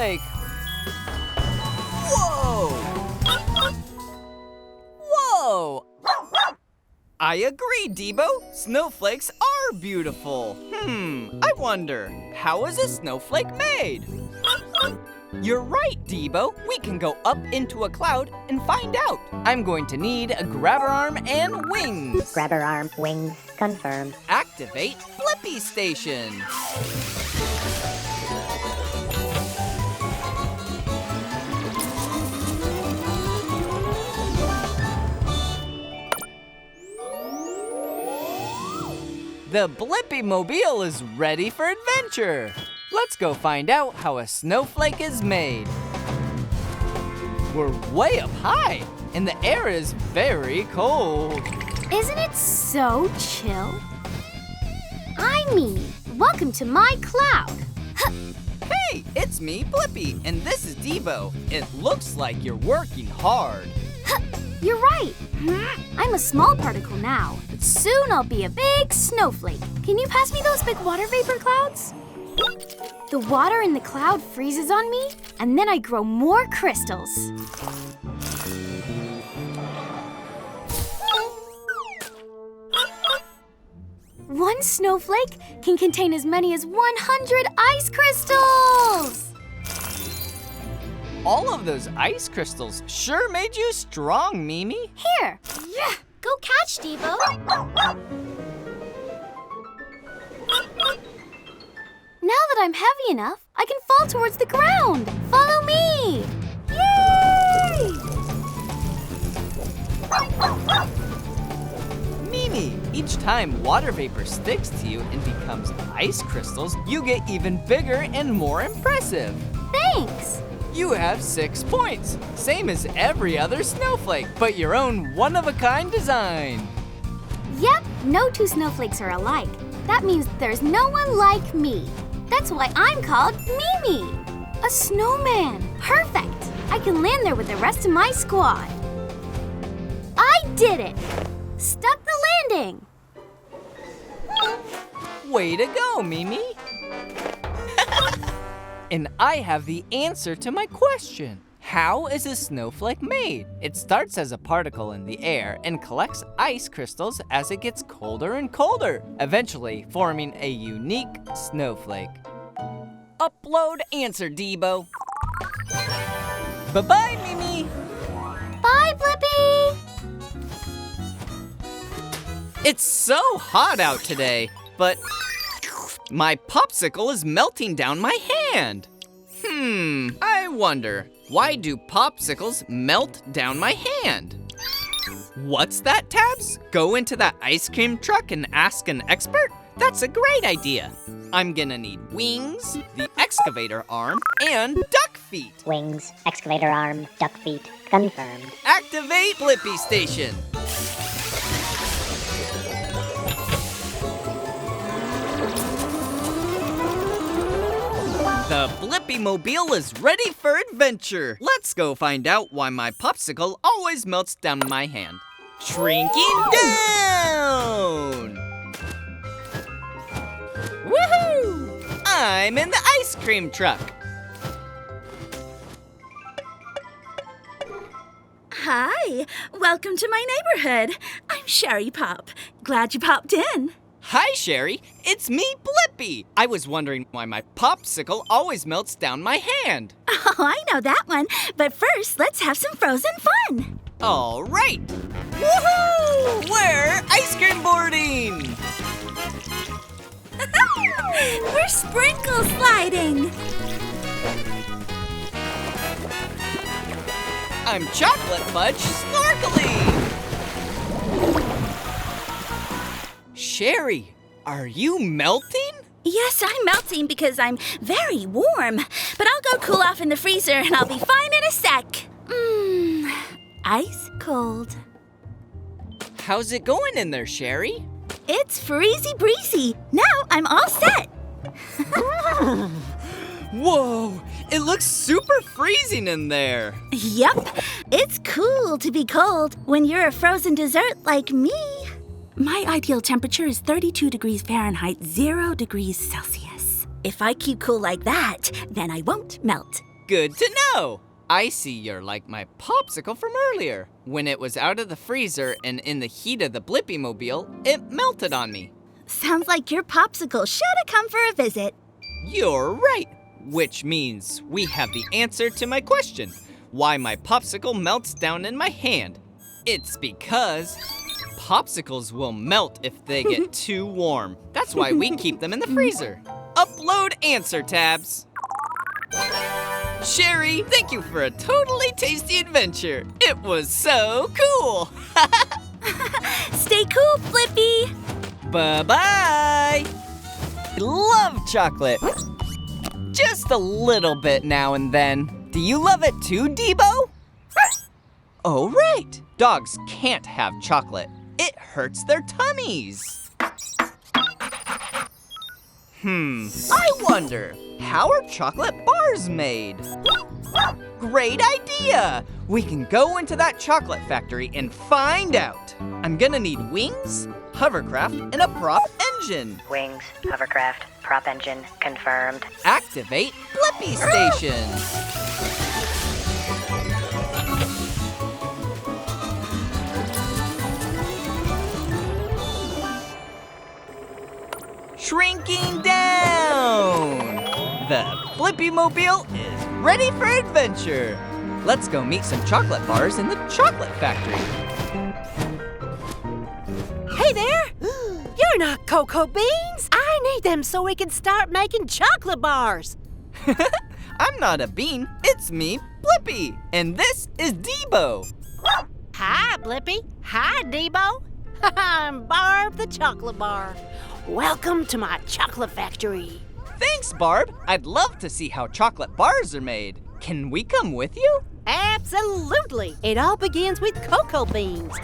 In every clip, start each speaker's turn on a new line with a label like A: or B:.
A: snowflake! Whoa! Whoa! I agree, Debo. Snowflakes are beautiful. I wonder, how is a snowflake made? You're right, Debo. We can go up into a cloud and find out. I'm going to need a grabber arm and wings.
B: Grabber arm, wings, confirmed.
A: Activate Blippi Station. The Blippi Mobile is ready for adventure. Let's go find out how a snowflake is made. We're way up high, and the air is very cold.
C: Isn't it so chill? I'm Mimi. Welcome to my cloud.
A: Hey, it's me, Blippi, and this is Debo. It looks like you're working hard.
C: You're right. I'm a small particle now, but soon I'll be a big snowflake. Can you pass me those big water vapor clouds? The water in the cloud freezes on me, and then I grow more crystals. One snowflake can contain as many as 100 ice crystals!
A: All of those ice crystals sure made you strong, Mimi.
C: Here! Yeah. Go catch, Debo! Now that I'm heavy enough, I can fall towards the ground. Follow me! Yay!
A: Mimi, each time water vapor sticks to you and becomes ice crystals, you get even bigger and more impressive.
C: Thanks!
A: You have 6 points, same as every other snowflake, but your own one-of-a-kind design.
C: Yep, no two snowflakes are alike. That means there's no one like me. That's why I'm called Mimi. A snowman. Perfect. I can land there with the rest of my squad. I did it. Stuck the landing.
A: Way to go, Mimi. And I have the answer to my question. How is a snowflake made? It starts as a particle in the air and collects ice crystals as it gets colder and colder, eventually forming a unique snowflake. Upload answer, Debo. Bye-bye, Mimi.
C: Bye, Blippi.
A: It's so hot out today, but my popsicle is melting down my hand. I wonder, why do popsicles melt down my hand? What's that, Tabs? Go into that ice cream truck and ask an expert? That's a great idea. I'm gonna need wings, the excavator arm, and duck feet.
B: Wings, excavator arm, duck feet, confirmed.
A: Activate Blippi Station. The Blippi Mobile is ready for adventure. Let's go find out why my popsicle always melts down my hand. Shrinking down! Woohoo! I'm in the ice cream truck.
D: Hi, welcome to my neighborhood. I'm Sherry Pop. Glad you popped in.
A: Hi, Sherry. It's me, Blippi. I was wondering why my popsicle always melts down my hand.
D: Oh, I know that one. But first, let's have some frozen fun.
A: All right. Woohoo! We're ice cream boarding.
D: We're sprinkle sliding.
A: I'm chocolate fudge snorkeling. Sherry, are you melting?
D: Yes, I'm melting because I'm very warm. But I'll go cool off in the freezer and I'll be fine in a sec. Ice cold.
A: How's it going in there, Sherry?
D: It's freezy breezy. Now I'm all set.
A: Whoa, it looks super freezing in there.
D: Yup, it's cool to be cold when you're a frozen dessert like me. My ideal temperature is 32 degrees Fahrenheit, 0 degrees Celsius. If I keep cool like that, then I won't melt.
A: Good to know. I see you're like my Popsicle from earlier. When it was out of the freezer and in the heat of the Blippi mobile, it melted on me.
D: Sounds like your Popsicle should have come for a visit.
A: You're right, which means we have the answer to my question. Why my Popsicle melts down in my hand. It's because Popsicles will melt if they get too warm. That's why we keep them in the freezer. Upload answer, Tabs. Sherry, thank you for a totally tasty adventure. It was so cool.
D: Stay cool, Blippi.
A: Bye-bye. Love chocolate. Just a little bit now and then. Do you love it too, Debo? Oh, right. Dogs can't have chocolate. It hurts their tummies. I wonder, how are chocolate bars made? Great idea! We can go into that chocolate factory and find out. I'm gonna need wings, hovercraft, and a prop engine.
B: Wings, hovercraft, prop engine, confirmed.
A: Activate Blippi Station. Shrinking down! The Blippi Mobile is ready for adventure. Let's go meet some chocolate bars in the chocolate factory.
E: Hey there! You're not cocoa beans! I need them so we can start making chocolate bars.
A: I'm not a bean, it's me, Blippi, and this is Debo.
E: Hi, Blippi. Hi, Debo. I'm Barb the Chocolate Bar. Welcome to my chocolate factory.
A: Thanks, Barb. I'd love to see how chocolate bars are made. Can we come with you?
E: Absolutely. It all begins with cocoa beans.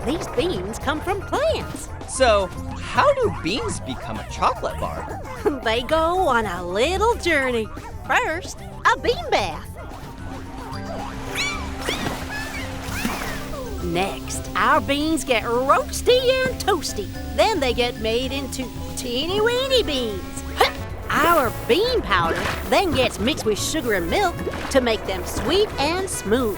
E: These beans come from plants.
A: So, how do beans become a chocolate bar?
E: They go on a little journey. First, a bean bath. Next, our beans get roasty and toasty. Then they get made into teeny-weeny beans. Our bean powder then gets mixed with sugar and milk to make them sweet and smooth.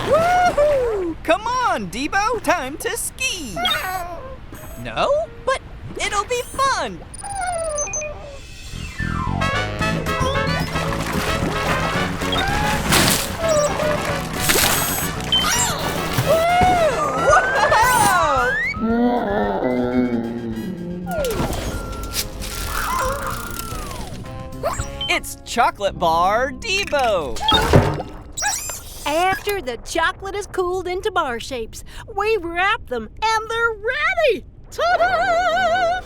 A: Woohoo! Come on, Debo, time to ski. No, but it'll be fun. It's Chocolate Bar Debo.
E: After the chocolate is cooled into bar shapes, we wrap them and they're ready. Ta-da!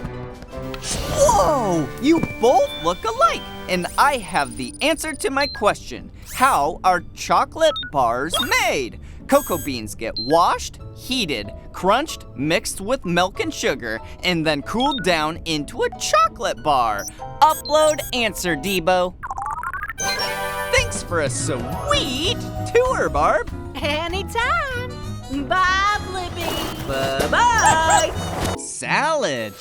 A: Whoa! You both look alike, and I have the answer to my question. How are chocolate bars made? Cocoa beans get washed, heated, crunched, mixed with milk and sugar, and then cooled down into a chocolate bar. Upload answer, Debo. Thanks for a sweet tour, Barb.
E: Anytime. Bye, Blippi.
A: Bye-bye. Salad.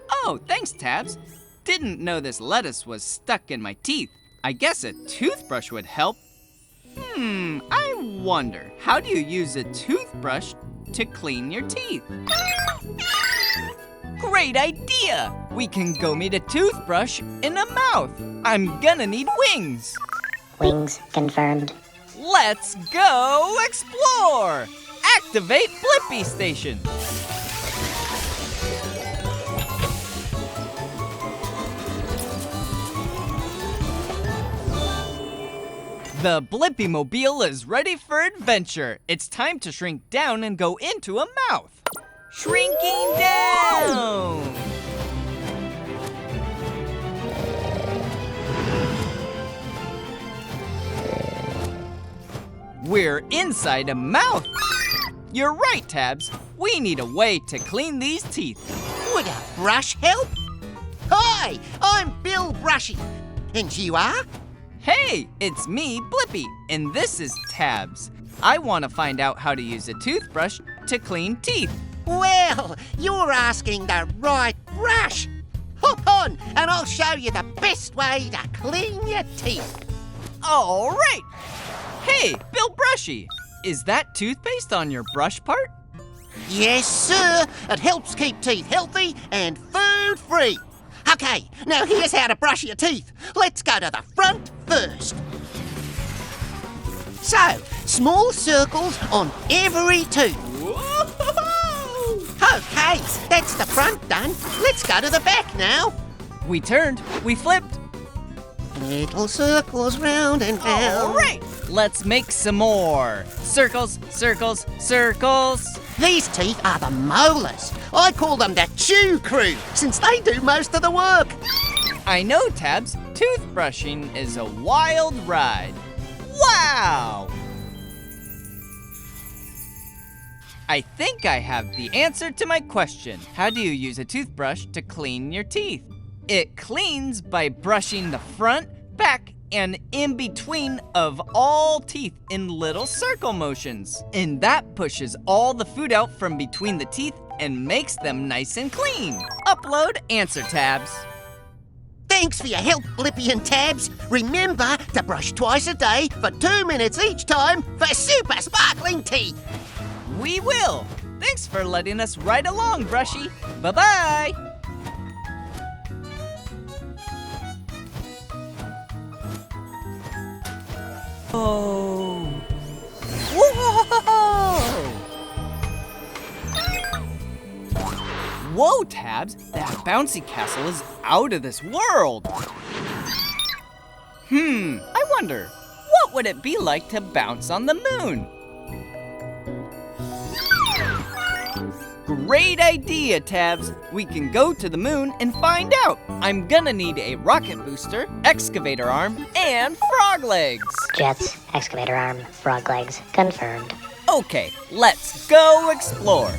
A: Oh, thanks, Tabs. Didn't know this lettuce was stuck in my teeth. I guess a toothbrush would help. I wonder, how do you use a toothbrush to clean your teeth? Great idea! We can go meet a toothbrush in a mouth. I'm gonna need wings.
B: Wings, confirmed.
A: Let's go explore! Activate Blippi Station. The Blippi Mobile is ready for adventure. It's time to shrink down and go into a mouth. Shrinking down! We're inside a mouth. You're right, Tabs. We need a way to clean these teeth.
F: Would a brush help? Hi, I'm Bill Brushy. And you are?
A: Hey, it's me, Blippi, and this is Tabs. I want to find out how to use a toothbrush to clean teeth.
F: Well, you're asking the right brush. hop on and I'll show you the best way to clean your teeth.
A: All right. Hey, Bill Brushy, is that toothpaste on your brush part?
F: Yes, sir. It helps keep teeth healthy and food-free. Okay, now here's how to brush your teeth. Let's go to the front first. So, small circles on every tooth.
A: Whoa!
F: Okay, that's the front done. Let's go to the back now.
A: We turned, we flipped.
F: Little circles round and round.
A: All right, let's make some more. Circles, circles, circles.
F: These teeth are the molars. I call them the chew crew, since they do most of the work.
A: I know, Tabs. Toothbrushing is a wild ride. Wow! I think I have the answer to my question. How do you use a toothbrush to clean your teeth? It cleans by brushing the front, back, and in between of all teeth in little circle motions. And that pushes all the food out from between the teeth and makes them nice and clean. Upload answer, Tabs.
F: Thanks for your help, Blippi and Tabs. Remember to brush twice a day for 2 minutes each time for super sparkling teeth.
A: We will. Thanks for letting us ride along, Brushy. Bye-bye. Oh. Whoa! Whoa, Tabs, that bouncy castle is out of this world. I wonder, what would it be like to bounce on the moon? Great idea, Tabs. We can go to the moon and find out. I'm gonna need a rocket booster, excavator arm, and frog legs.
B: Jets, excavator arm, frog legs, confirmed.
A: Okay, let's go explore.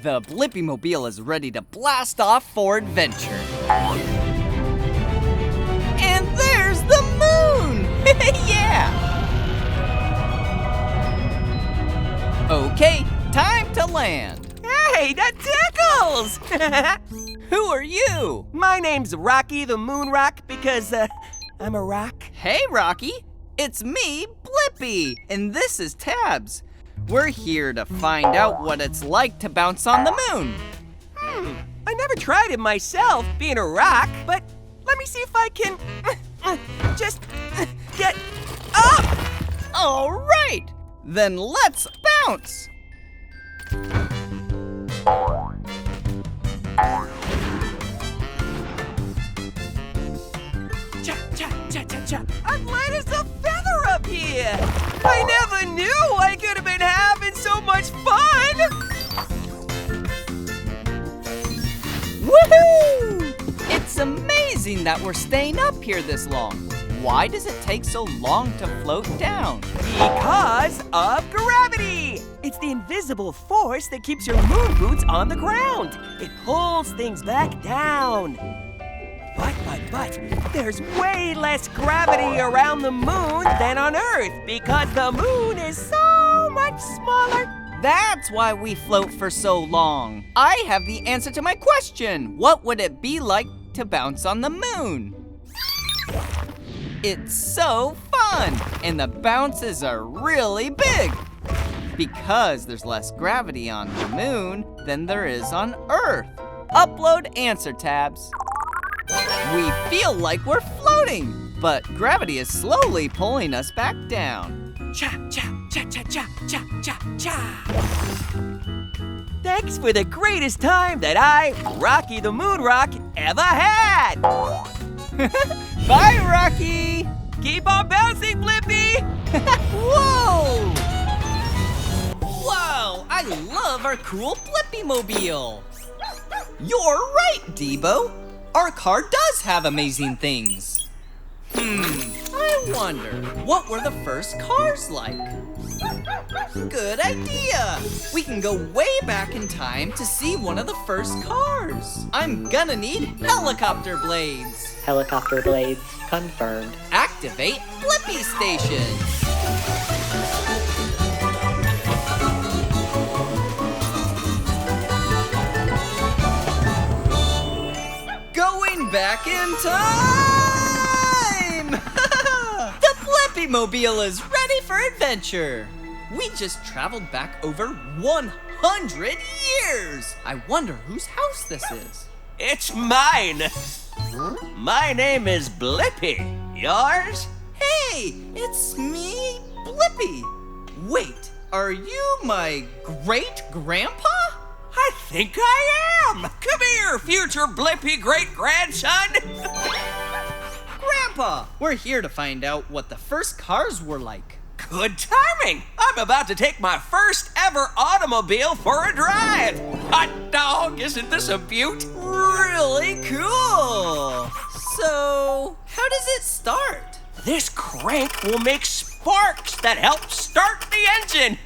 A: The Blippi Mobile is ready to blast off for adventure. And there's the moon! Yeah! Okay, time to land.
G: Hey, that tickles!
A: Who are you?
G: My name's Rocky the Moon Rock because, I'm a rock.
A: Hey, Rocky. It's me, Blippi, and this is Tabs. We're here to find out what it's like to bounce on the moon.
G: I never tried it myself, being a rock, but let me see if I can just get up!
A: All right, then let's bounce.
G: Cha-cha-cha-cha-cha. I'm light as a feather up here! I never knew I could have been having so much fun!
A: Woohoo! It's amazing that we're staying up here this long. Why does it take so long to float down?
G: Because of gravity! It's the invisible force that keeps your moon boots on the ground. It pulls things back down. But, there's way less gravity around the moon than on Earth because the moon is so much smaller.
A: That's why we float for so long. I have the answer to my question. What would it be like to bounce on the moon? It's so fun, and the bounces are really big because there's less gravity on the moon than there is on Earth. Upload answer, Tabs. We feel like we're floating, but gravity is slowly pulling us back down.
G: Cha-cha-cha-cha-cha-cha-cha. Thanks for the greatest time that I, Rocky the Moon Rock, ever had.
A: Bye, Rocky.
G: Keep on bouncing, Blippi.
A: Whoa! Whoa, I love our cool Blippi Mobile. You're right, Debo. Our car does have amazing things. I wonder, what were the first cars like? Good idea! We can go way back in time to see one of the first cars. I'm gonna need helicopter blades.
B: Helicopter blades, confirmed.
A: Activate Blippi Station. back in time! The Blippi Mobile is ready for adventure. We just traveled back over 100 years. I wonder whose house this is.
G: It's mine. My name is Blippi. Yours?
A: Hey, it's me, Blippi. Wait, are you my great-grandpa?
G: I think I am. Come here, future Blippi great-grandson.
A: Grandpa, we're here to find out what the first cars were like.
G: Good timing. I'm about to take my first ever automobile for a drive. Hot dog, isn't this a beaut?
A: Really cool. So, how does it start?
G: This crank will make sparks that help start the engine.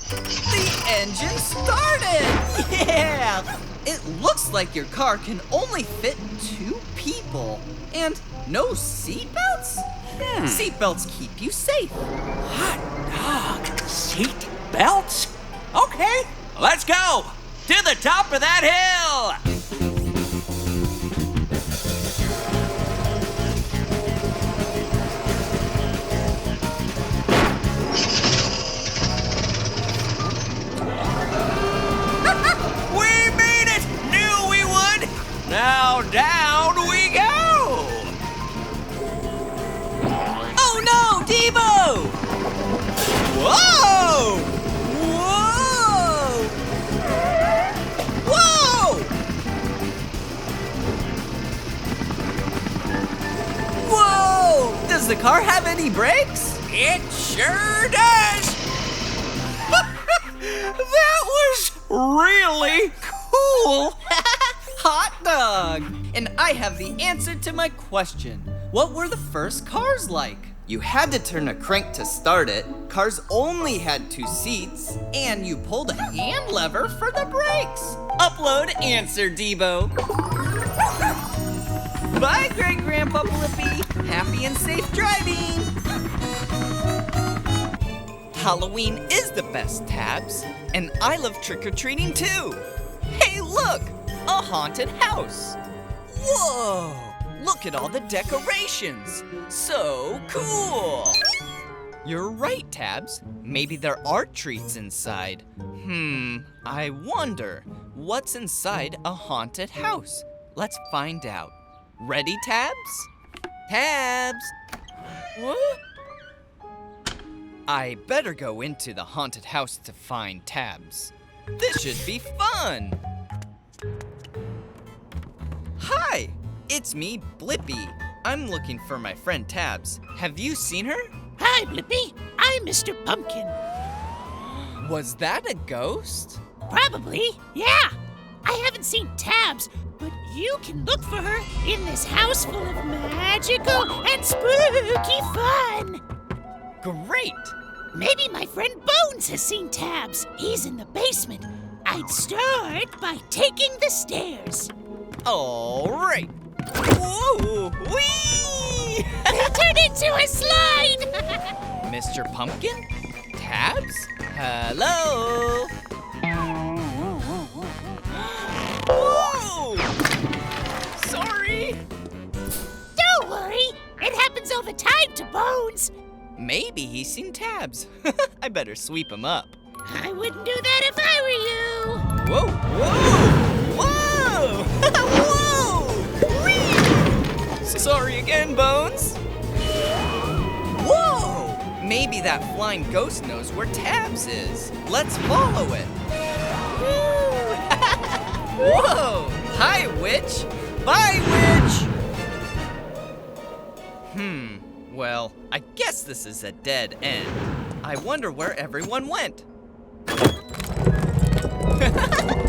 A: The engine started! Yeah! It looks like your car can only fit 2 people. And no seatbelts? Seatbelts keep you safe.
G: Hot dog, seat belts? Okay, let's go to the top of that hill. Now down we go!
A: Oh no, Debo! Whoa! Whoa! Whoa! Whoa! Does the car have any brakes?
G: It sure does! That was really cool!
A: Hot dog! And I have the answer to my question. What were the first cars like? You had to turn a crank to start it, cars only had 2 seats, and you pulled a hand lever for the brakes. Upload answer, Debo. Bye, Great-Grandpa Blippi. Happy and safe driving. Halloween is the best, Tabs, and I love trick-or-treating too. Hey, look! A haunted house. Whoa! Look at all the decorations. So cool. You're right, Tabs. Maybe there are treats inside. I wonder what's inside a haunted house. Let's find out. Ready, Tabs? Tabs! What? I better go into the haunted house to find Tabs. This should be fun. Hi, it's me, Blippi. I'm looking for my friend Tabs. Have you seen her?
H: Hi, Blippi. I'm Mr. Pumpkin.
A: Was that a ghost?
H: Probably, yeah. I haven't seen Tabs, but you can look for her in this house full of magical and spooky fun.
A: Great!
H: Maybe my friend Bones has seen Tabs. He's in the basement. I'd start by taking the stairs.
A: All right. Whoa! Whee!
H: Turn into a slide!
A: Mr. Pumpkin? Tabs? Hello? Whoa! Sorry.
H: Don't worry. It happens all the time to Bones.
A: Maybe he's seen Tabs. I better sweep him up.
H: I wouldn't do that if I were you.
A: Whoa! Whoa! Whoa! Whoa! Whee! Sorry again, Bones. Whoa! Maybe that flying ghost knows where Tabs is. Let's follow it. Woo! Whoa! Hi, witch. Bye, witch. Well, I guess this is a dead end. I wonder where everyone went.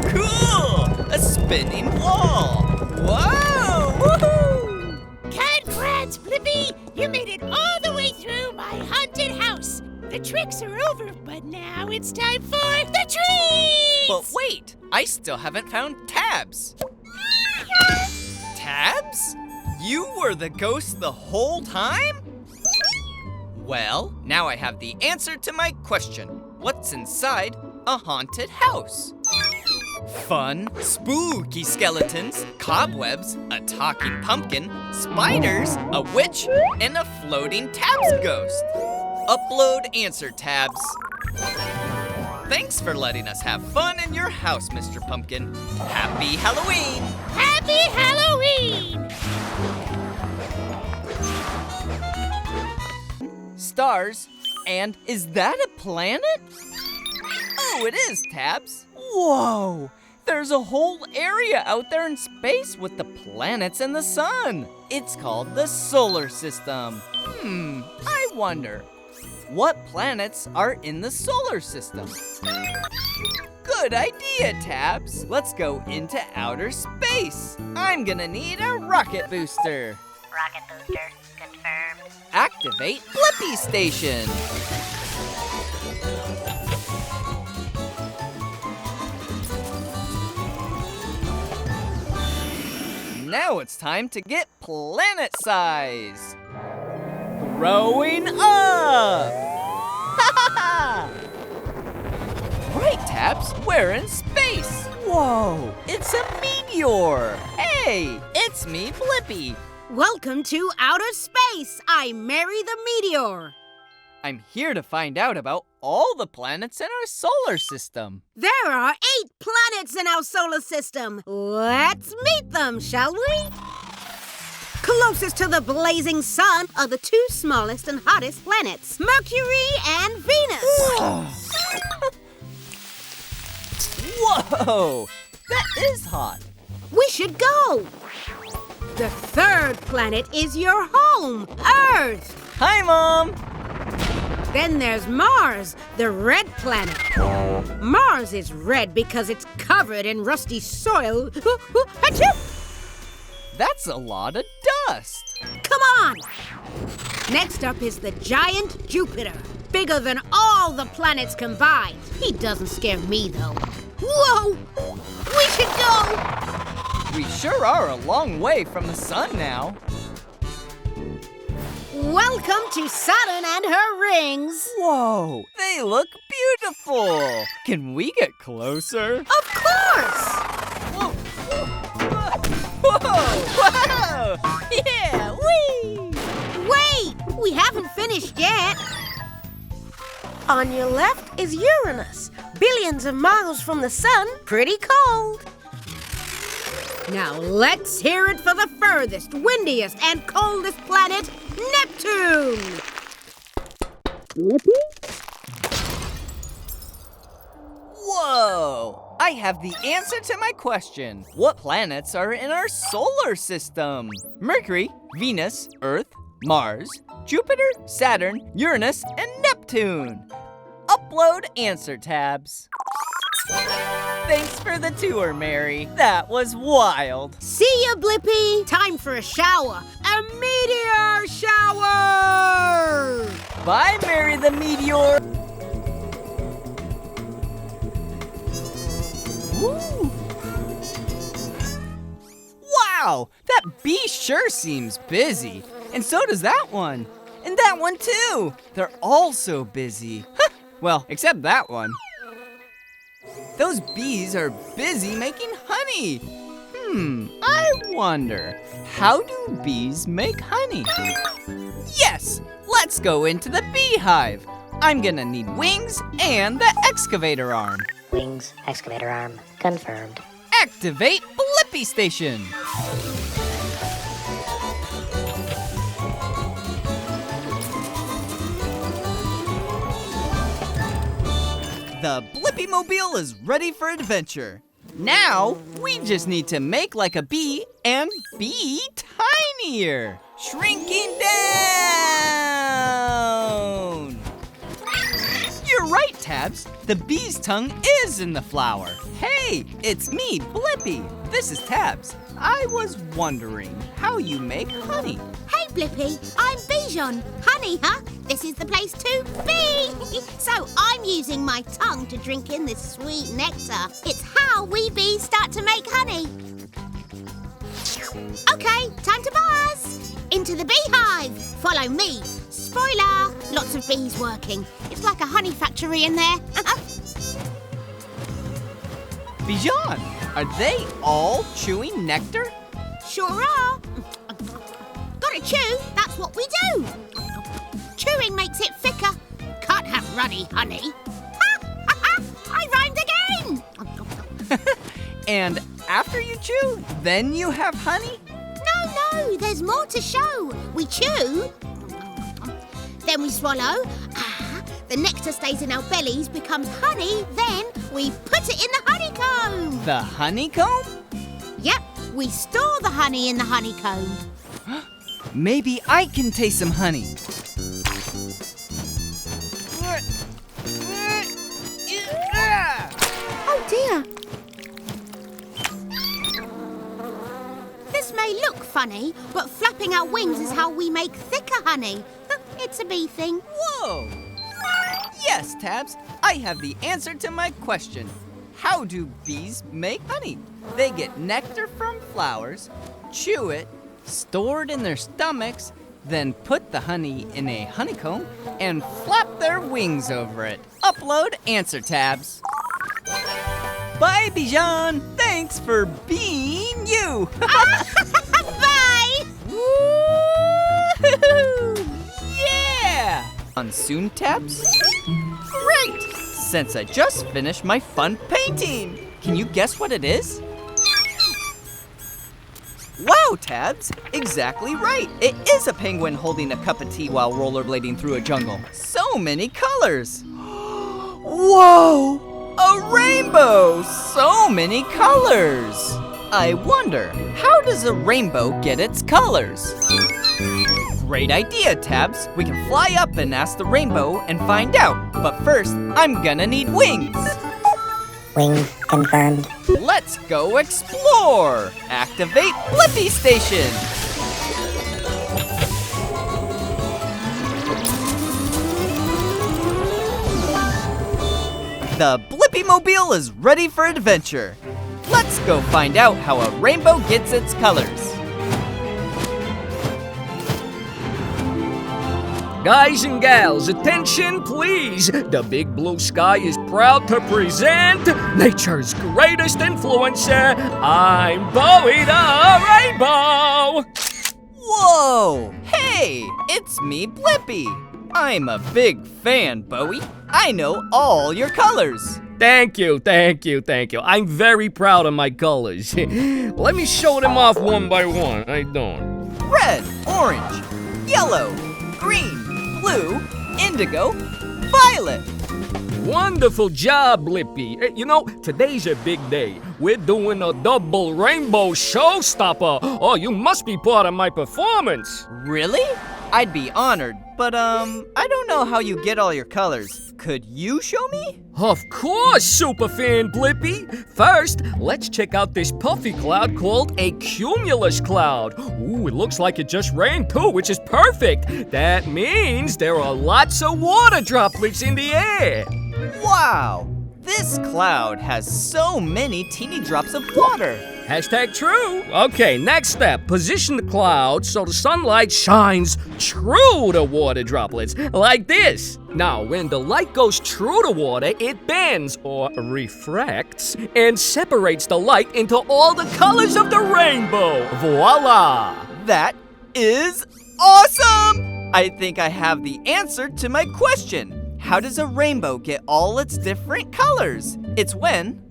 A: Cool! A spinning wall! Whoa! Woohoo!
H: Congrats, Blippi! You made it all the way through my haunted house. The tricks are over, but now it's time for the treats!
A: But wait, I still haven't found Tabs. Tabs? You were the ghost the whole time? Well, now I have the answer to my question. What's inside a haunted house? Fun, spooky skeletons, cobwebs, a talking pumpkin, spiders, a witch, and a floating tabs ghost. Upload answer tabs. Thanks for letting us have fun in your house, Mr. Pumpkin. Happy Halloween!
H: Happy Halloween!
A: Stars, and is that a planet? Oh, it is, Tabs. Whoa! There's a whole area out there in space with the planets and the sun. It's called the solar system. I wonder, what planets are in the solar system? Good idea, Tabs. Let's go into outer space. I'm gonna need a rocket booster.
B: Rocket booster confirmed.
A: Activate Blippi Station. Now it's time to get planet size. Growing up! Right, Tabs, we're in space. Whoa, it's a meteor. Hey, it's me, Blippi.
E: Welcome to outer space. I'm Mary the Meteor.
A: I'm here to find out about all the planets in our solar system.
E: There are 8 planets in our solar system. Let's meet them, shall we? Closest to the blazing sun are the 2 smallest and hottest planets, Mercury and Venus.
A: Whoa, that is hot.
E: We should go. The 3rd planet is your home, Earth.
A: Hi, Mom.
E: Then there's Mars, the red planet. Mars is red because it's covered in rusty soil. Achoo!
A: That's a lot of dust.
E: Come on! Next up is the giant Jupiter, bigger than all the planets combined. He doesn't scare me, though. Whoa! We should go!
A: We sure are a long way from the sun now.
E: Welcome to Saturn and her rings.
A: Whoa, they look beautiful. Can we get closer?
E: Of course!
A: Whoa! Whoa! Yeah, whee!
E: Wait! We haven't finished yet. On your left is Uranus, billions of miles from the sun, pretty cold. Now let's hear it for the furthest, windiest, and coldest planet, Neptune!
A: Whoa! I have the answer to my question. What planets are in our solar system? Mercury, Venus, Earth, Mars, Jupiter, Saturn, Uranus, and Neptune. Upload answer tabs. Thanks for the tour, Mary. That was wild.
E: See ya, Blippi. Time for a shower. A meteor shower!
A: Bye, Mary the Meteor. Woo. Wow, that bee sure seems busy. And so does that one. And that one too. They're all so busy. Well, except that one. Those bees are busy making honey. I wonder, how do bees make honey? Yes, let's go into the beehive. I'm gonna need wings and the excavator arm.
B: Wings, excavator arm confirmed.
A: Activate Blippi Station. The Blippi-mobile is ready for adventure. Now, we just need to make like a bee and be tinier. Shrinking down! You're right, Tabs. The bee's tongue is in the flower. Hey, it's me, Blippi. This is Tabs. I was wondering how you make honey.
D: Hey, Blippi, I'm Bijan. Honey, huh? This is the place to be. So I'm using my tongue to drink in this sweet nectar. It's how we bees start to make honey. Okay, time to buzz. Into the beehive. Follow me. Spoiler, lots of bees working. It's like a honey factory in there.
A: Bijan, are they all chewing nectar?
D: Sure are. Gotta chew, that's what we do. Chewing makes it thicker. Can't have runny honey. I rhymed again.
A: And after you chew, then you have honey?
D: No, there's more to show. We chew, then we swallow. The nectar stays in our bellies, becomes honey, then we put it in the honeycomb.
A: The honeycomb?
D: Yep, we store the honey in the honeycomb.
A: Maybe I can taste some honey.
D: Oh dear. This may look funny, but flapping our wings is how we make thicker honey. It's a bee thing.
A: Whoa! Yes, Tabs, I have the answer to my question. How do bees make honey? They get nectar from flowers, chew it, store it in their stomachs, then put the honey in a honeycomb and flap their wings over it. Upload answer, Tabs. Bye, Bijan. Thanks for being you.
D: Bye!
A: Woo-hoo! Yeah! On soon, Tabs? Great! Since I just finished my fun painting. Can you guess what it is? Wow, Tabs! Exactly right! It is a penguin holding a cup of tea while rollerblading through a jungle. So many colors! Whoa! A rainbow! So many colors! I wonder, how does a rainbow get its colors? Great idea, Tabs. We can fly up and ask the rainbow and find out. But first, I'm gonna need wings.
B: Wings confirmed.
A: Let's go explore! Activate Blippi Station! The Blippi Mobile is ready for adventure. Let's go find out how a rainbow gets its colors.
I: Guys and gals, attention please. The big blue sky is proud to present nature's greatest influencer. I'm Bowie the Rainbow.
A: Whoa! Hey, it's me, Blippi. I'm a big fan, Bowie. I know all your colors.
I: Thank you. I'm very proud of my colors. Let me show them off one by one. How you doing?
A: Red, orange, yellow, green, blue, indigo, violet.
I: Wonderful job, Blippi. You know, today's a big day. We're doing a double rainbow showstopper. Oh, you must be part of my performance.
A: Really? I'd be honored, but I don't know how you get all your colors. Could you show me?
I: Of course, superfan Blippi. First, let's check out this puffy cloud called a cumulus cloud. Ooh, it looks like it just rained too, which is perfect. That means there are lots of water droplets in the air.
A: Wow! This cloud has so many teeny drops of water.
I: Hashtag true. Okay, next step. Position the cloud so the sunlight shines true to water droplets, like this. Now, when the light goes true to water, it bends, or refracts, and separates the light into all the colors of the rainbow. Voila!
A: That is awesome! I think I have the answer to my question. How does a rainbow get all its different colors? It's when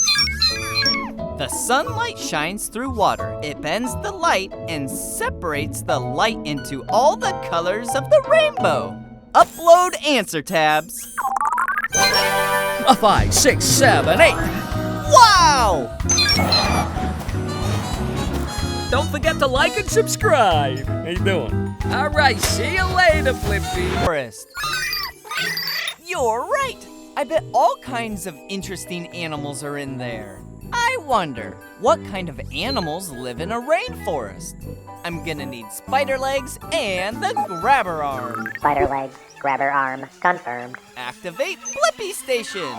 A: the sunlight shines through water. It bends the light and separates the light into all the colors of the rainbow. Upload answer, Tabs.
I: 5, 6, 7, 8.
A: Wow!
I: Don't forget to like and subscribe. How you doing? All right, see you later, Blippi.
A: Forest. You're right. I bet all kinds of interesting animals are in there. I wonder, what kind of animals live in a rainforest? I'm gonna need spider legs and the grabber arm.
B: Spider legs, grabber arm, confirmed.
A: Activate Blippi Station.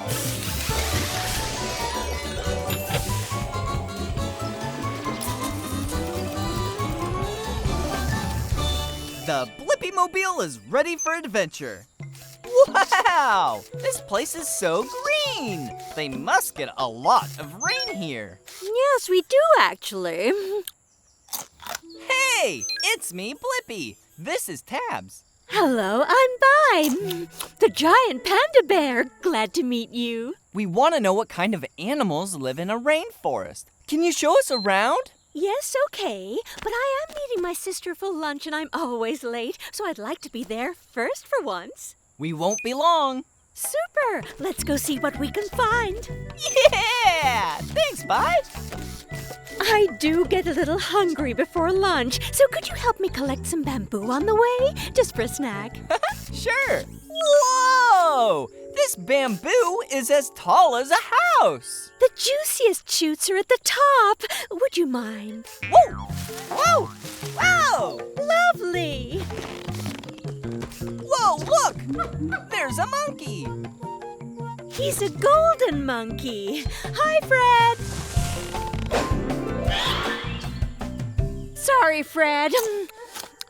A: The Blippi Mobile is ready for adventure. Wow! This place is so green! They must get a lot of rain here.
E: Yes, we do actually.
A: Hey! It's me, Blippi. This is Tabs.
E: Hello, I'm Bai, the giant panda bear. Glad to meet you.
A: We want to know what kind of animals live in a rainforest. Can you show us around?
E: Yes, okay, but I am meeting my sister for lunch and I'm always late, so I'd like to be there first for once.
A: We won't be long.
E: Super! Let's go see what we can find.
A: Yeah! Thanks, Bai.
E: I do get a little hungry before lunch, so could you help me collect some bamboo on the way? Just for a snack.
A: Sure. Whoa! This bamboo is as tall as a house.
E: The juiciest shoots are at the top. Would you mind?
A: Whoa! Whoa! Whoa!
E: Lovely!
A: Whoa, look! There's a monkey.
E: He's a golden monkey. Hi, Fred. Sorry, Fred.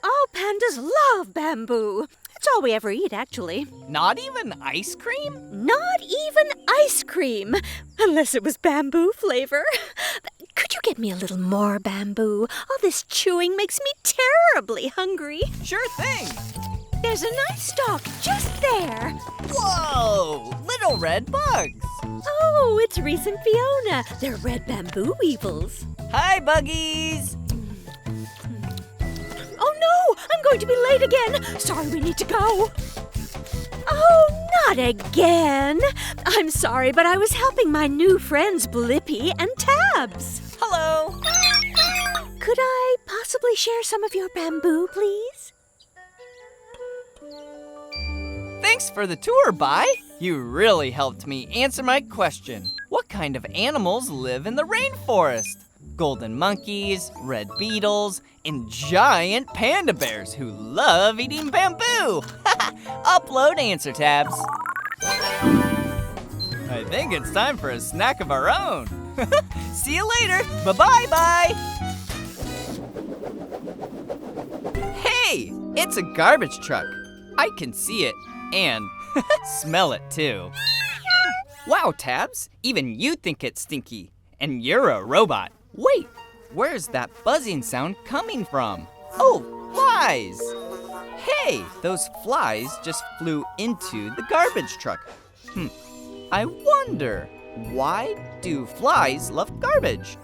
E: All pandas love bamboo. It's all we ever eat, actually.
A: Not even ice cream?
E: Not even ice cream, unless it was bamboo flavor. Could you get me a little more bamboo? All this chewing makes me terribly hungry.
A: Sure thing.
E: There's a nice stalk just there.
A: Whoa! Little red bugs.
E: Oh, it's Reese and Fiona. They're red bamboo weevils.
A: Hi, buggies.
E: Oh no! I'm going to be late again! Sorry, we need to go! Oh, not again! I'm sorry, but I was helping my new friends Blippi and Tabs.
A: Hello.
E: Could I possibly share some of your bamboo, please?
A: Thanks for the tour, Bai. You really helped me answer my question. What kind of animals live in the rainforest? Golden monkeys, red beetles, and giant panda bears who love eating bamboo. Upload answer tabs. I think it's time for a snack of our own. See you later. Bye-bye, bye. Hey, it's a garbage truck. I can see it and smell it too. Wow, Tabs, even you think it's stinky, and you're a robot. Wait, where's that buzzing sound coming from? Oh, flies! Hey, those flies just flew into the garbage truck. I wonder, why do flies love garbage?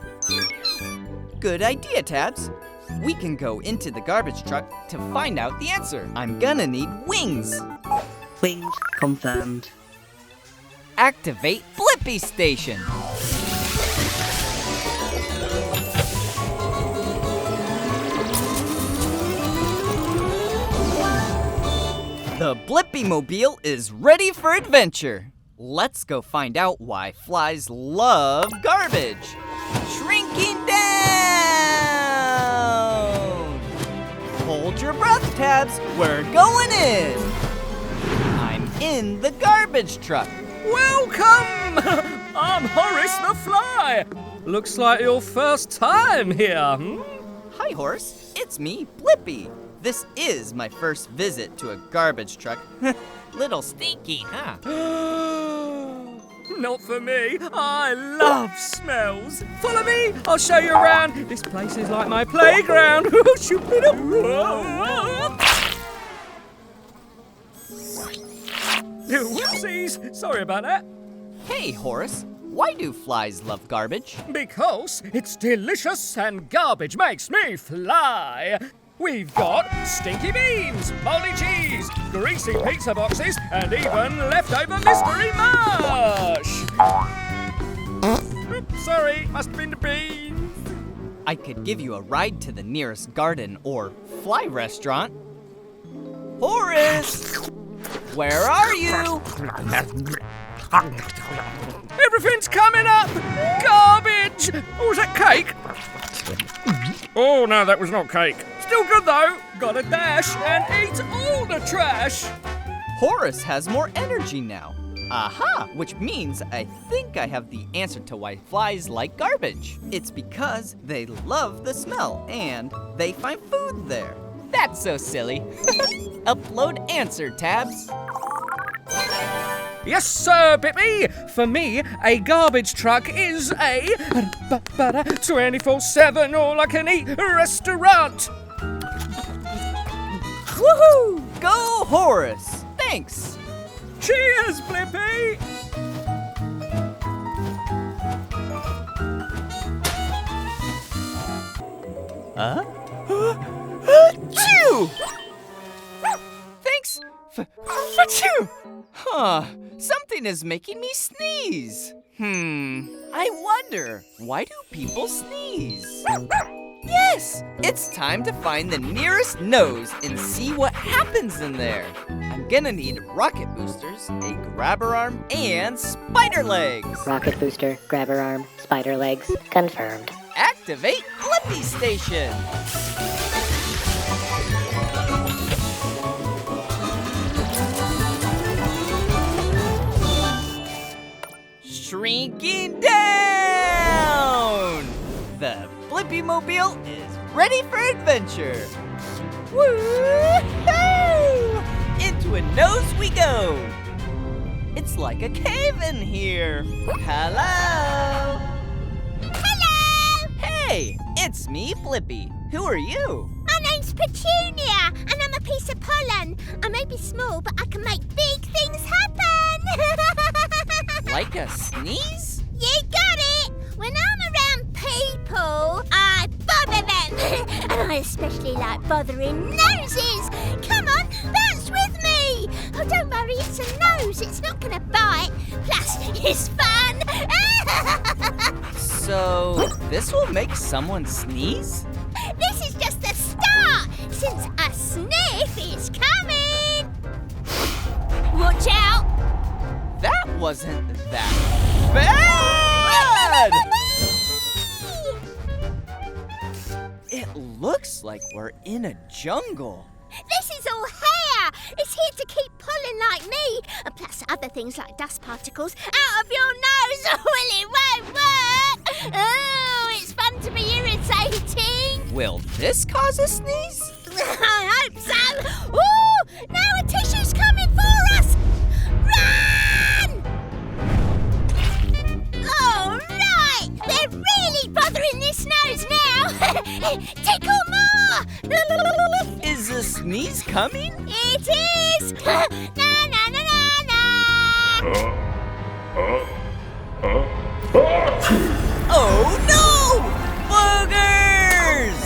A: Good idea, Tabs. We can go into the garbage truck to find out the answer. I'm gonna need wings.
J: Wings confirmed.
A: Activate Blippi Station. The Blippi-mobile is ready for adventure. Let's go find out why flies love garbage. Shrinking down! Hold your breath, Tabs. We're going in. I'm in the garbage truck.
I: Welcome! I'm Horace the Fly. Looks like your first time here.
A: Hi, Horace. It's me, Blippi. This is my first visit to a garbage truck. Little stinky, huh?
I: Not for me. I love smells. Follow me. I'll show you around. This place is like my playground. Whoopsies. Sorry about that.
A: Hey, Horace. Why do flies love garbage?
I: Because it's delicious and garbage makes me fly. We've got stinky beans, moldy cheese, greasy pizza boxes, and even leftover mystery mush. Oops, sorry, must have been the beans.
A: I could give you a ride to the nearest garden or fly restaurant. Horace! Where are you?
I: Everything's coming up! Garbage! Oh, was that cake? Oh, no, that was not cake. Still good, though. Gotta dash and eat all the trash.
A: Horace has more energy now. Aha! Which means I think I have the answer to why flies like garbage. It's because they love the smell and they find food there. That's so silly. Upload answer tabs.
I: Yes, sir, Blippi. For me, a garbage truck is a 24/7 all-I-can-eat restaurant.
A: Woohoo! Go Horace! Thanks!
I: Cheers, Blippi!
A: Achoo! Thanks for you. Huh, something is making me sneeze. I wonder, why do people sneeze? Yes, it's time to find the nearest nose and see what happens in there. I'm gonna need rocket boosters, a grabber arm, and spider legs.
B: Rocket booster, grabber arm, spider legs, confirmed.
A: Activate Blippi Station. Shrinking down! The Blippi Mobile is ready for adventure. Woo-hoo! Into a nose we go. It's like a cave in here. Hello?
D: Hello!
A: Hey, it's me, Blippi. Who are you?
D: My name's Petunia, and I'm a piece of pollen. I may be small, but I can make big things happen.
A: Like a sneeze?
D: You got it! When I'm around people, I bother them. And I especially like bothering noses. Come on, bounce with me. Oh, don't worry, it's a nose. It's not going to bite. Plus, it's fun.
A: So, this will make someone sneeze?
D: This is just the start, since a sniff is coming. Watch out.
A: That wasn't that bad! It looks like we're in a jungle.
D: This is all hair. It's here to keep pollen like me, and plus other things like dust particles out of your nose. Well, it won't work. Oh, it's fun to be irritating.
A: Will this cause a sneeze?
D: I hope so. Ooh, now a tissue's coming for us. Run! All right, they're really bothering this nose now. Tickle more.
A: Is a sneeze coming?
D: It is! Na na na na na!
A: Oh no! Boogers!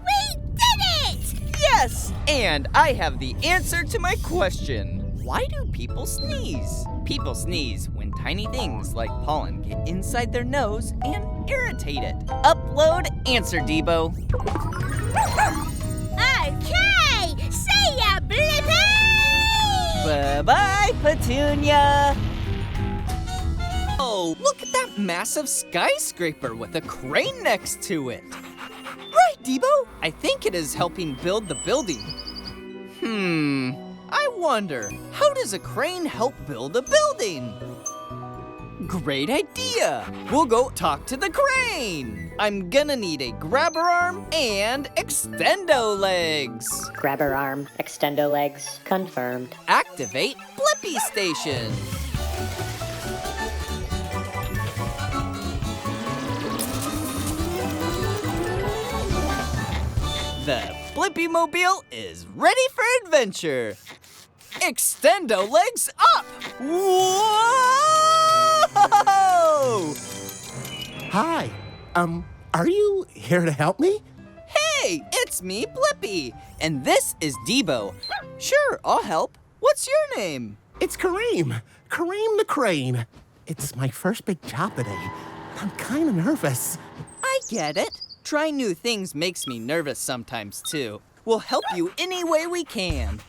D: We did it!
A: Yes! And I have the answer to my question. Why do people sneeze? People sneeze when tiny things like pollen get inside their nose and irritate it. Upload answer, Debo.
D: Okay! See ya, Blippi!
A: Bye-bye, Petunia! Oh, look at that massive skyscraper with a crane next to it. Right, Debo! I think it is helping build the building. I wonder, how does a crane help build a building? Great idea! We'll go talk to the crane! I'm gonna need a grabber arm and extendo legs.
B: Grabber arm, extendo legs, confirmed.
A: Activate Blippi Station. The Blippi Mobile is ready for adventure. Extendo legs up! Whoa!
F: Hi. Are you here to help me?
A: Hey, it's me, Blippi, and this is Debo. Sure, I'll help. What's your name?
F: It's Kareem. Kareem the Crane. It's my first big job today. I'm kind of nervous.
A: I get it. Trying new things makes me nervous sometimes, too. We'll help you any way we can.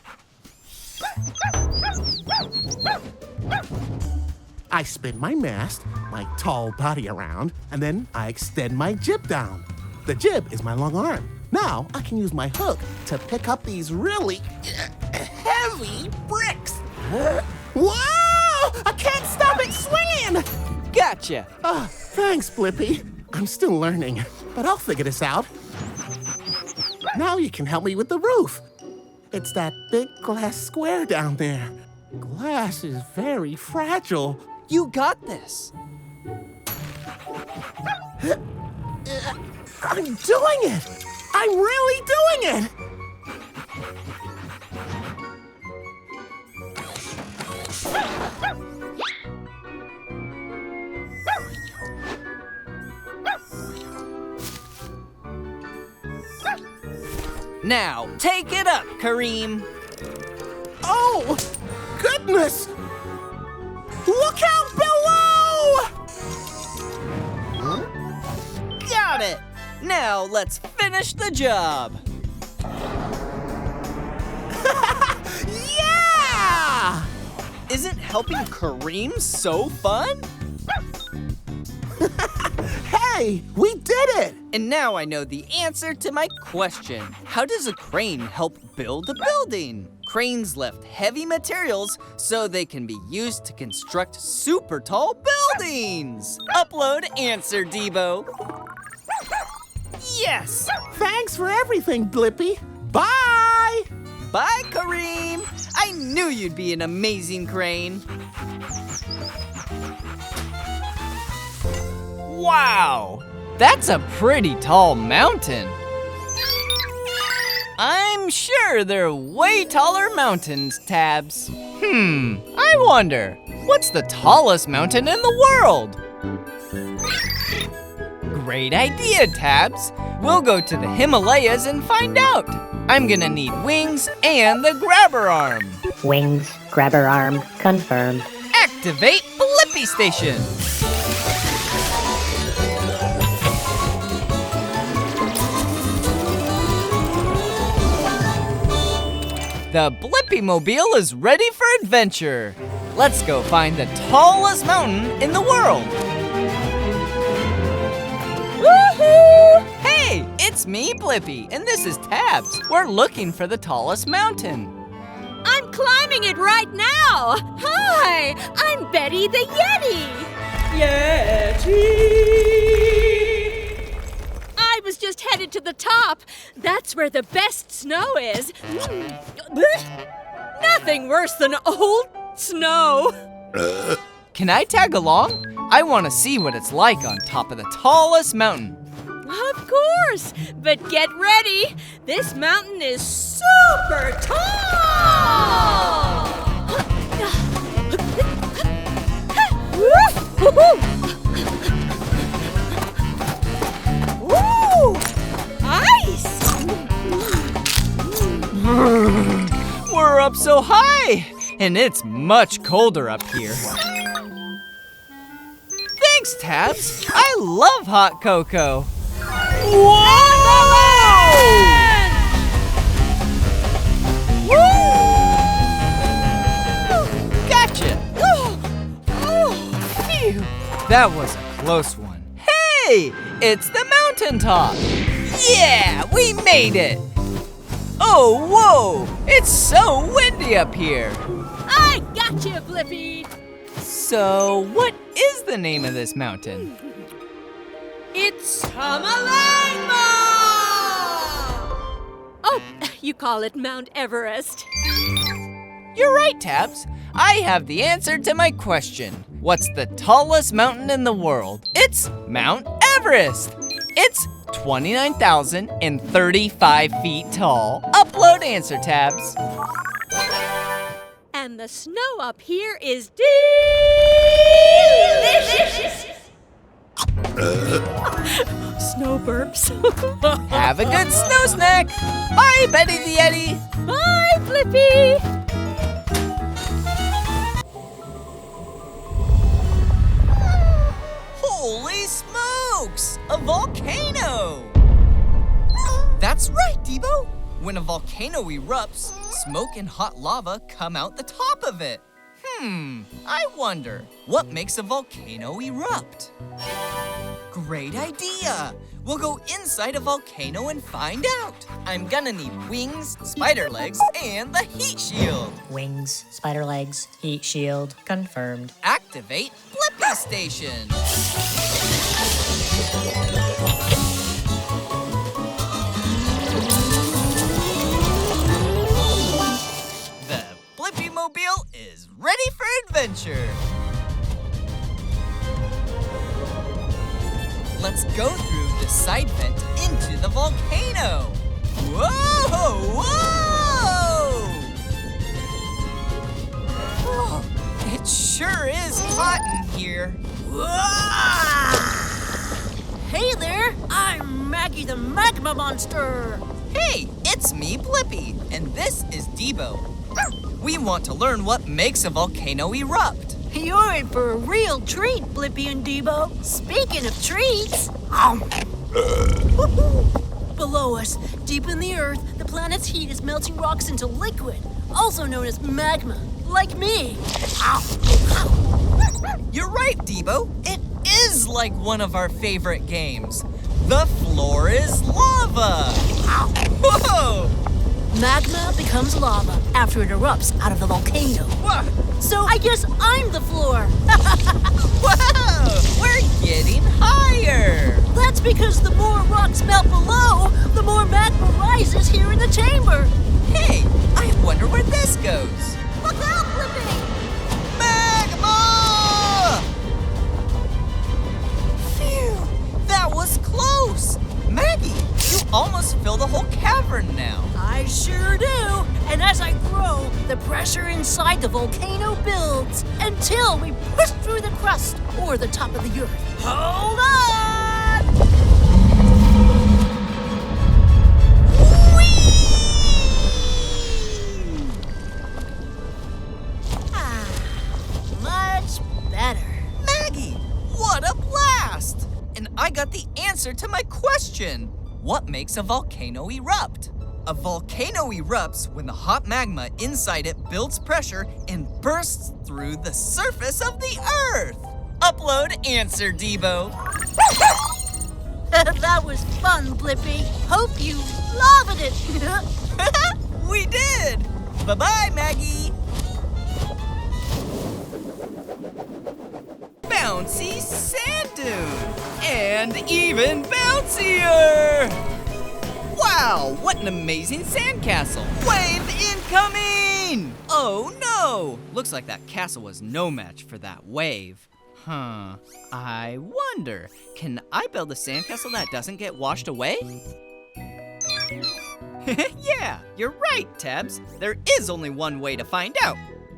F: I spin my mast, my tall body around, and then I extend my jib down. The jib is my long arm. Now I can use my hook to pick up these really heavy bricks. Whoa! I can't stop it swinging!
A: Gotcha.
F: Thanks, Blippi. I'm still learning, but I'll figure this out. Now you can help me with the roof. It's that big glass square down there. Glass is very fragile.
A: You got this.
F: I'm doing it! I'm really doing it!
A: Now, take it up, Kareem.
F: Oh, goodness! Look out below!
A: Got it! Now, let's finish the job.
F: Yeah!
A: Isn't helping Kareem so fun?
F: Hey, we did it!
A: And now I know the answer to my question. How does a crane help build a building? Cranes lift heavy materials so they can be used to construct super tall buildings. Upload answer, Debo. Yes!
F: Thanks for everything, Blippi. Bye!
A: Bye, Kareem! I knew you'd be an amazing crane. Wow! That's a pretty tall mountain. I'm sure there are way taller mountains, Tabs. I wonder, what's the tallest mountain in the world? Great idea, Tabs. We'll go to the Himalayas and find out. I'm gonna need wings and the grabber arm.
B: Wings, grabber arm, confirmed.
A: Activate Blippi Station. The Blippi Mobile is ready for adventure. Let's go find the tallest mountain in the world. Woohoo! Hey, it's me, Blippi, and this is Tabs. We're looking for the tallest mountain.
E: I'm climbing it right now. Hi, I'm Betty the Yeti. I was just headed to the top. That's where the best snow is. Nothing worse than old snow.
A: Can I tag along? I want to see what it's like on top of the tallest mountain.
E: Of course, but get ready. This mountain is super tall. Woo! Ice!
A: We're up so high, and it's much colder up here. Thanks, Tabs. I love hot cocoa. Whoa! Woo! Gotcha. Phew. That was a close one. Hey, it's the mountaintop. Yeah, we made it. Oh, whoa, it's so windy up here.
E: I got you, Blippi.
A: So, what is the name of this mountain?
E: It's Tamalangma! Oh, you call it Mount Everest.
A: You're right, Tabs. I have the answer to my question. What's the tallest mountain in the world? It's Mount Everest. It's 29,035 feet tall. Upload answer, Tabs.
E: And the snow up here is delicious. Snow burps.
A: Have a good snow snack. Bye, Betty the Yeti.
E: Bye, Blippi.
A: Holy smokes! A volcano! That's right, Debo. When a volcano erupts, smoke and hot lava come out the top of it. I wonder, what makes a volcano erupt? Great idea! We'll go inside a volcano and find out. I'm gonna need wings, spider legs, and the heat shield.
B: Wings, spider legs, heat shield, confirmed.
A: Activate Blippi Station. adventure! Let's go through the side vent into the volcano! Whoa! Whoa! Oh, it sure is hot in here.
E: Hey there, I'm Maggie the Magma Monster.
A: Hey, it's me, Blippi, and this is Debo. We want to learn what makes a volcano erupt.
E: You're in for a real treat, Blippi and Debo. Speaking of treats, below us, deep in the earth, the planet's heat is melting rocks into liquid, also known as magma, like me.
A: You're right, Debo. It is like one of our favorite games. The floor is lava. Whoa!
E: Magma becomes lava after it erupts out of the volcano.
A: Whoa!
E: So I guess I'm the floor.
A: Whoa! We're getting higher.
E: That's because the more rocks melt below, the more magma rises here in the chamber.
A: Hey, I wonder where this goes.
E: Look out, Blippi!
A: Magma! Phew, that was close. Maggie, you almost fill the whole cavern now.
E: I sure do. And as I grow, the pressure inside the volcano builds until we push through the crust or the top of the earth. Hold on! Much better.
A: Maggie, what a blast! And I got the answer to my question. What makes a volcano erupt? A volcano erupts when the hot magma inside it builds pressure and bursts through the surface of the earth. Upload answer, Debo.
E: That was fun, Blippi. Hope you loved it.
A: We did! Bye-bye, Maggie. Bouncy sand dune! And even bouncier! Wow, what an amazing sandcastle! Wave incoming! Oh no! Looks like that castle was no match for that wave. Huh, I wonder, can I build a sandcastle that doesn't get washed away? Yeah, you're right, Tabs. There is only one way to find out.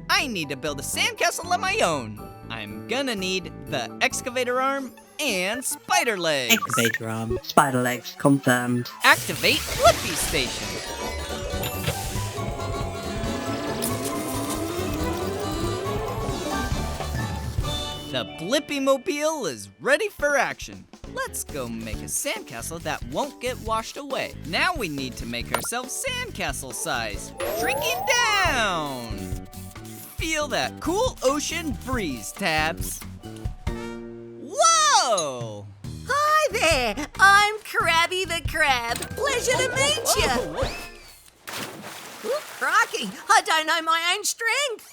A: I need to build a sandcastle of my own. I'm gonna need the excavator arm and spider legs.
J: Excavator arm, spider legs, confirmed.
A: Activate Blippi Station. The Blippi Mobile is ready for action. Let's go make a sandcastle that won't get washed away. Now we need to make ourselves sandcastle size. Shrinking down. Feel that cool ocean breeze, Tabs. Whoa!
E: Hi there, I'm Krabby the Crab. Pleasure to meet you. Ooh, crikey, I don't know my own strength.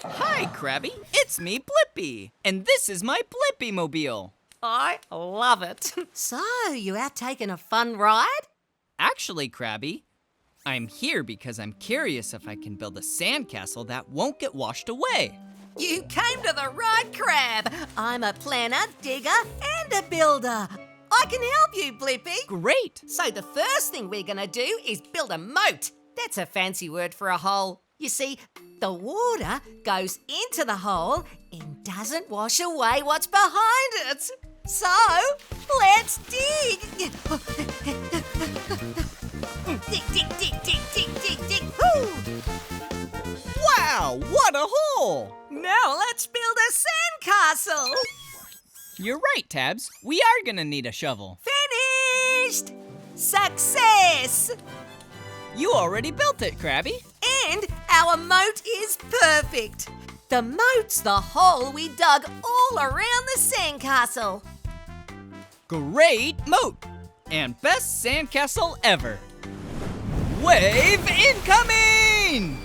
A: Hi, Krabby. It's me, Blippi. And this is my Blippi Mobile.
E: I love it. So, you out taking a fun ride?
A: Actually, Krabby, I'm here because I'm curious if I can build a sandcastle that won't get washed away.
E: You came to the right crab. I'm a planner, digger, and a builder. I can help you, Blippi.
A: Great.
E: So the first thing we're gonna do is build a moat. That's a fancy word for a hole. You see, the water goes into the hole and doesn't wash away what's behind it. So, let's dig. Dig, dig, dig, dig, dig, dig, dig. Woo!
A: Wow, what a hole!
E: Now let's build a sandcastle.
A: You're right, Tabs. We are gonna need a shovel.
E: Finished! Success!
A: You already built it, Krabby.
E: And our moat is perfect. The moat's the hole we dug all around the sandcastle.
A: Great moat! And best sandcastle ever. Wave incoming!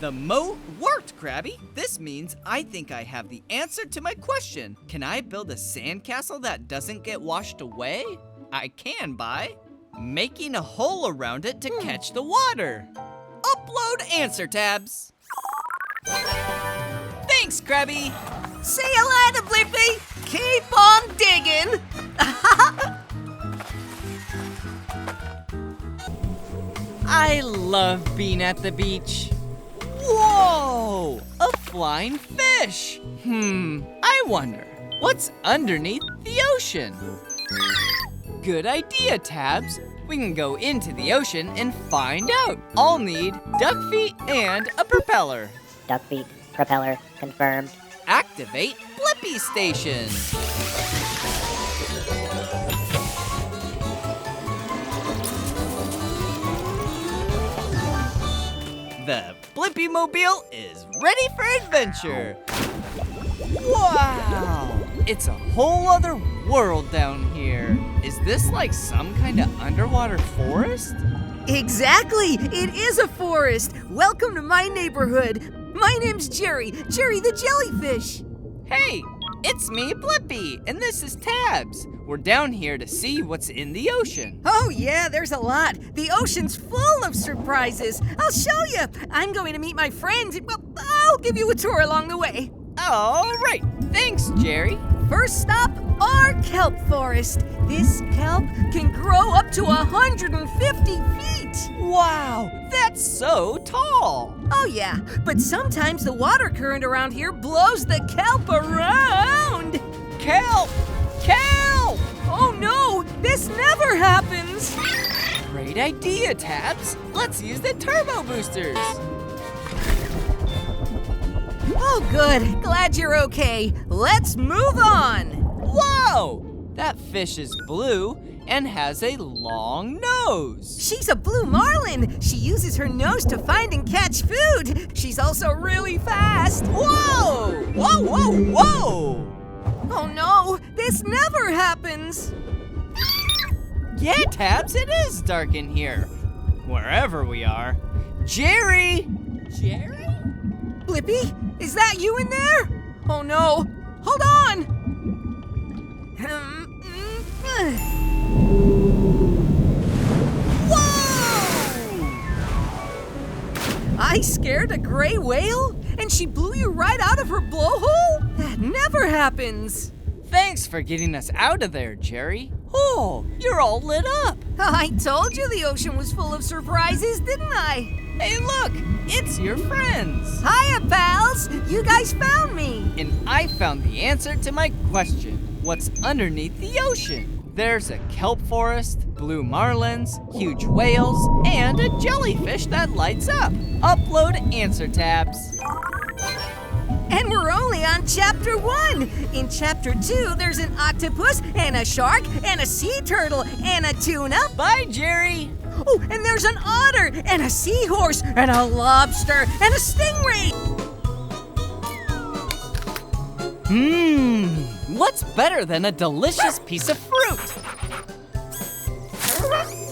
A: The moat worked, Krabby. This means I think I have the answer to my question. Can I build a sandcastle that doesn't get washed away? I can by making a hole around it to catch the water. Upload answer tabs. Thanks, Krabby.
E: See you later, Blippi. Keep on digging.
A: I love being at the beach. Whoa! A flying fish. I wonder, what's underneath the ocean? Good idea, Tabs. We can go into the ocean and find out. I'll need duck feet and a propeller.
B: Duck feet, propeller, confirmed.
A: Activate Blippi Station. The Blippi Mobile is ready for adventure. Wow! It's a whole other world down here. Is this like some kind of underwater forest?
E: Exactly. It is a forest. Welcome to my neighborhood. My name's Jerry the jellyfish.
A: Hey, it's me, Blippi, and this is Tabs. We're down here to see what's in the ocean.
E: Oh yeah, there's a lot. The ocean's full of surprises. I'll show you. I'm going to meet my friends. Well, I'll give you a tour along the way.
A: All right, thanks, Jerry.
E: First stop, our kelp forest. This kelp can grow up to 150 feet.
A: Wow, that's so tall.
E: Oh yeah, but sometimes the water current around here blows the kelp around.
A: Kelp! Kelp!
E: Oh no, this never happens.
A: Great idea, Tabs. Let's use the turbo boosters.
E: Oh good, glad you're okay. Let's move on.
A: Whoa! That fish is blue and has a long nose.
E: She's a blue marlin. She uses her nose to find and catch food. She's also really fast.
A: Whoa! Whoa, whoa, whoa!
E: Oh no, this never happens.
A: Yeah, Tabs, it is dark in here. Wherever we are. Jerry! Jerry?
E: Blippi, is that you in there? Oh no, hold on. Whoa! I scared a gray whale and she blew you right out of her blowhole? That never happens.
A: Thanks for getting us out of there, Jerry. Oh, you're all lit up.
E: I told you the ocean was full of surprises, didn't I?
A: Hey, look, it's your friends.
E: Hiya, pals. You guys found me.
A: And I found the answer to my question. What's underneath the ocean? There's a kelp forest, blue marlins, huge whales, and a jellyfish that lights up. Upload answer tabs.
E: And we're only on chapter 1. In chapter 2, there's an octopus and a shark and a sea turtle and a tuna.
A: Bye, Jerry.
E: Oh, and there's an otter and a seahorse and a lobster and a stingray.
A: What's better than a delicious piece of fruit?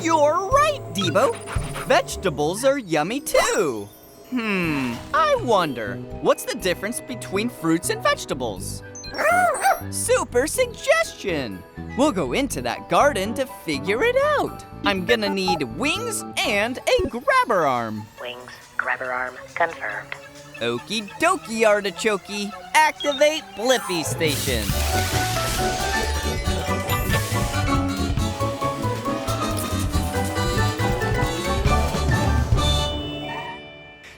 A: You're right, Debo. Vegetables are yummy too. I wonder, what's the difference between fruits and vegetables? Super suggestion! We'll go into that garden to figure it out. I'm gonna need wings and a grabber arm.
B: Wings, grabber arm, confirmed.
A: Okie dokie, artichoke. Activate Blippi Station.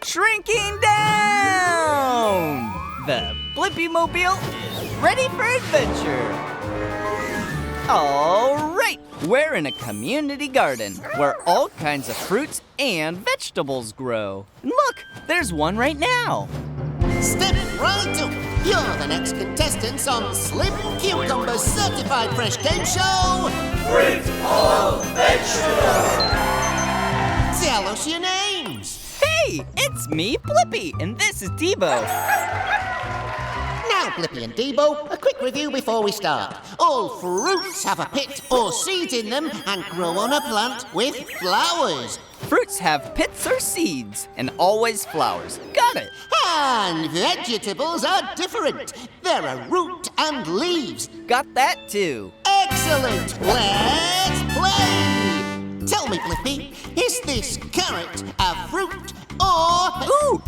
A: Shrinking down! The Blippi Mobile is ready for adventure. All right, we're in a community garden where all kinds of fruits and vegetables grow. And look, there's one right now.
K: Step right up. You're the next contestants on Slim Cucumber's certified fresh game show.
L: Fruit or vegetable?
K: Tell us your names.
A: Hey, it's me, Blippi, and this is Debo.
K: Now, Blippi and Debo, a quick review before we start. All fruits have a pit or seeds in them and grow on a plant with flowers.
A: Fruits have pits or seeds, and always flowers. Got it.
K: And vegetables are different. There are root and leaves.
A: Got that too.
K: Excellent. Let's play. Tell me, Blippi, is this carrot a fruit or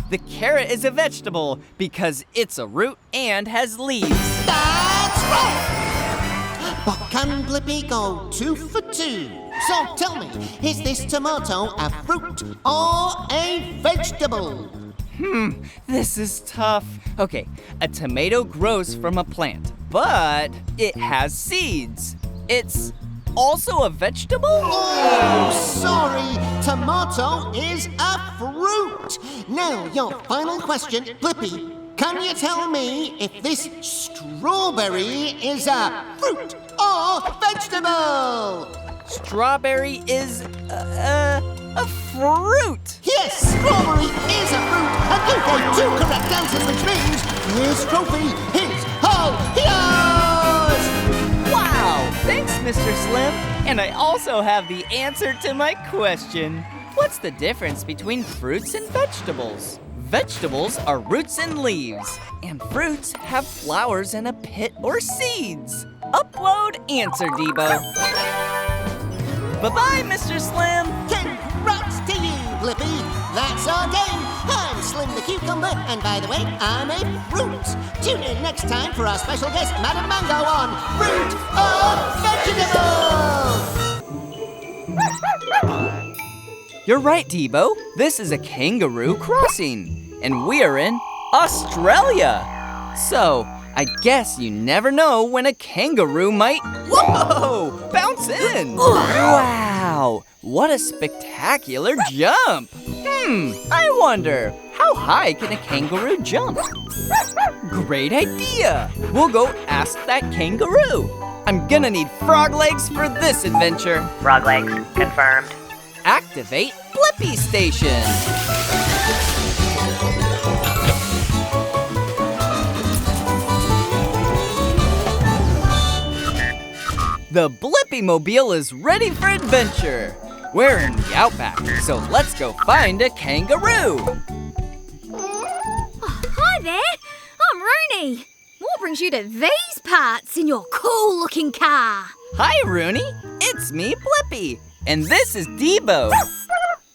A: The carrot is a vegetable because it's a root and has leaves.
K: That's right! But can Blippi go 2 for 2? So tell me, is this tomato a fruit or a vegetable?
A: This is tough. Okay, a tomato grows from a plant, but it has seeds. It's also a vegetable?
K: Oh, sorry. Tomato is a fruit. Now, your final question, Blippi. Can you tell me if this strawberry is a fruit or vegetable?
A: Strawberry is a fruit.
K: Yes, strawberry is a fruit, and you gave 2 correct answers, which means this trophy is all yours!
A: Wow, thanks, Mr. Slim. And I also have the answer to my question. What's the difference between fruits and vegetables? Vegetables are roots and leaves, and fruits have flowers and a pit or seeds. Upload answer, Debo. Bye-bye, Mr. Slim.
K: Congrats to you, Blippi. That's our game. I'm Slim the Cucumber, and by the way, I'm a fruit. Tune in next time for our special guest, Madam Mango, on Fruit or Vegetable.
A: You're right, Debo. This is a kangaroo crossing, and we're in Australia. So, I guess you never know when a kangaroo might... Whoa! Bounce in! Wow! What a spectacular jump! I wonder, how high can a kangaroo jump? Great idea! We'll go ask that kangaroo. I'm gonna need frog legs for this adventure.
M: Frog legs, confirmed.
A: Activate Blippi Station. The Blippi Mobile is ready for adventure. We're in the outback, so let's go find a kangaroo.
C: Hi there, I'm Rooney. What brings you to these parts in your cool-looking car?
A: Hi, Rooney. It's me, Blippi. And this is Debo.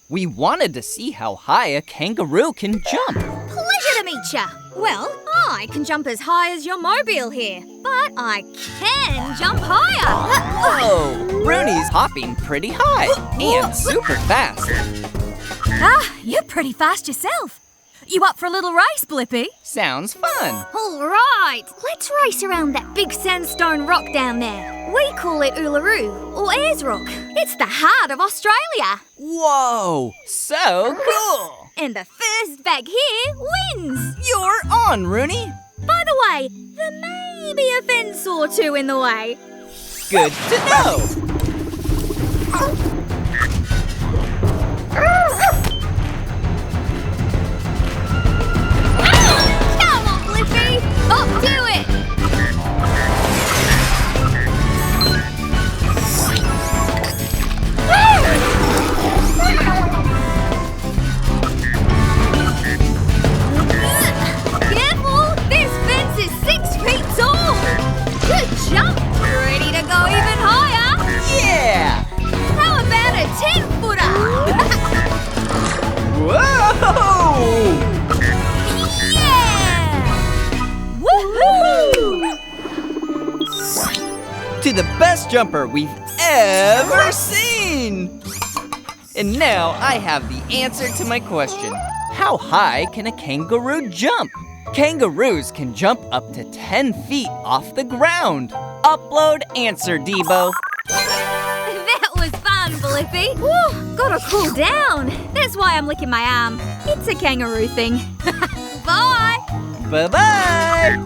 A: We wanted to see how high a kangaroo can jump.
C: Pleasure to meet ya. Well, I can jump as high as your mobile here, but I can jump higher.
A: Whoa! Rooney's hopping pretty high and super fast.
C: You're pretty fast yourself. You up for a little race, Blippi?
A: Sounds fun.
C: All right, let's race around that big sandstone rock down there. We call it Uluru, or Ayers Rock. It's the heart of Australia.
A: Whoa! So cool!
C: And the first bag here wins.
A: You're on, Rooney.
C: By the way, there may be a fence or two in the way.
A: Good to know.
C: Come on, Blippi! Up to it! Careful! This fence is 6 feet tall! Good jump! Ready to go even higher?
A: Yeah!
C: How about a 10-footer?
A: Whoa!
C: Yeah! Woohoo!
A: To the best jumper we've ever seen! And now I have the answer to my question. How high can a kangaroo jump? Kangaroos can jump up to 10 feet off the ground. Upload answer, Debo.
C: That was fun, Blippi. Whew, gotta cool down. That's why I'm licking my arm. It's a kangaroo thing. Bye.
A: Bye-bye.